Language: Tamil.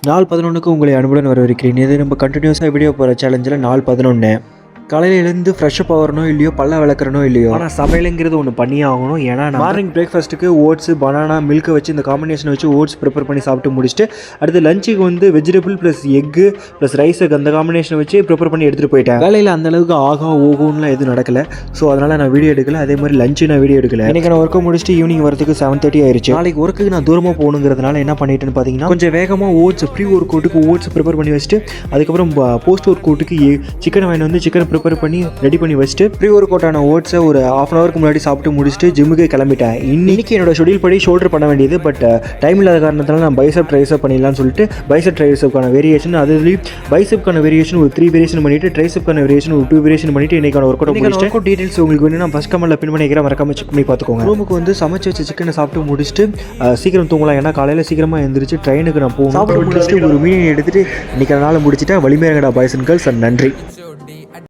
நாள் 11க்கு உங்களை அன்புடன் வரவேற்கிறேன். இது நம்ம கண்டினியூஸாக வீடியோ போகிற சேலஞ்சில் நாள் 11. காலையில் எழுந்து ஃப்ரெஷ்ஷப் ஆகிறனோ இல்லையோ, பல்ல விளக்குறனோ இல்லையோ, ஆனால் சமையலுங்கிறது ஒன்று பண்ணியே ஆகணும். ஏன்னா மார்னிங் பிரேக்ஃபாஸ்ட்டுக்கு ஓட்ஸு, பனானா, மில்க்கை வச்சு இந்த காம்பினேஷனை வச்சு ஓட்ஸ் ப்ரிப்பேர் பண்ணி சாப்பிட்டு முடிச்சுட்டு அடுத்து லஞ்சுக்கு வந்து வெஜிடபிள் ப்ளஸ் எக்கு ப்ளஸ் ரைஸுக்கு அந்த காம்பினேஷனை வச்சு ப்ரிப்பேர் பண்ணி எடுத்துகிட்டு போயிட்டேன். வேலையில் அந்தளவுக்கு ஓகோன்னுலாம் எதுவும் நடக்கலை. ஸோ அதனால் நான் வீடியோ எடுக்கல. அதே மாதிரி லஞ்சு நான் வீடியோ எடுக்கல. இன்றைக்கி நான் ஒர்க்கை முடிச்சுட்டு ஈவினிங் வரதுக்கு 7:30 ஆயிடுச்சு. நாளைக்கு ஒர்க்குக்கு நான் தூரமாக போகணுங்கிறதுனால என்ன பண்ணிட்டேன்னு பார்த்தீங்கன்னா, கொஞ்சம் வேகமாக ப்ரீ ஒர்க் அவுட்டுக்கு ஓட்ஸ் ப்ரிப்பேர் பண்ணி வச்சுட்டு அதுக்கப்புறம் போஸ்ட் ஒர்க் அவுட்டுக்கு சிக்கன் வாங்கி வந்து சிக்கனை ப்ரிப்பேர் பண்ணி ரெடி பண்ணி வச்சுட்டு ப்ரீ ஒர்க் அவுட்டான ஓட்ஸை ஒரு ½ ஹவருக்கு முன்னாடி சாப்பிட்டு முடிச்சுட்டு ஜிம்முக்கு கிளம்பிட்டேன். இன்னைக்கு என்னோட ஷெடியூல் படி ஷோல்டர் பண்ண வேண்டியது, பட் டைம் இல்லாத காரணத்தால் நான் பைசப் ட்ரைசப் பண்ணிடலாம்னு சொல்லிட்டு பைசப் ட்ரைசப்கான வேரியேஷன், அதுலேயும் பைசப்கான வேரியேஷன் ஒரு 3 வேரியேஷன் பண்ணிட்டு ட்ரைசப்கான வேரியேஷன் ஒரு 2 வேரியேஷன் பண்ணிட்டு இன்னைக்கான ஒர்க் அவுட் முடிச்சிட்டு டீடைல்ஸ் உங்களுக்கு வேணும் நான் ஃபர்ஸ்ட் கமெண்ட்ல பின் பண்ணிக்கிறேன், மறக்காம செக் பண்ணி பார்த்துக்கோங்க. ரூமுக்கு வந்து சமைச்சு வச்ச சிக்கனை சாப்பிட்டு முடிச்சுட்டு சீக்கிரம் தூங்கலாம். ஏன்னா காலையில் சீக்கிரமாக எழுந்திரிச்சு ட்ரெயினுக்கு நான் போகணும். சாப்பிட்டு முடிச்சுட்டு ஒரு மீன் எடுத்துட்டு இன்னைக்கு நாளை முடிச்சுட்டேன். வலிமையாங்கடா பாய்ஸ் அண்ட் கேர்ள்ஸ். நன்றி.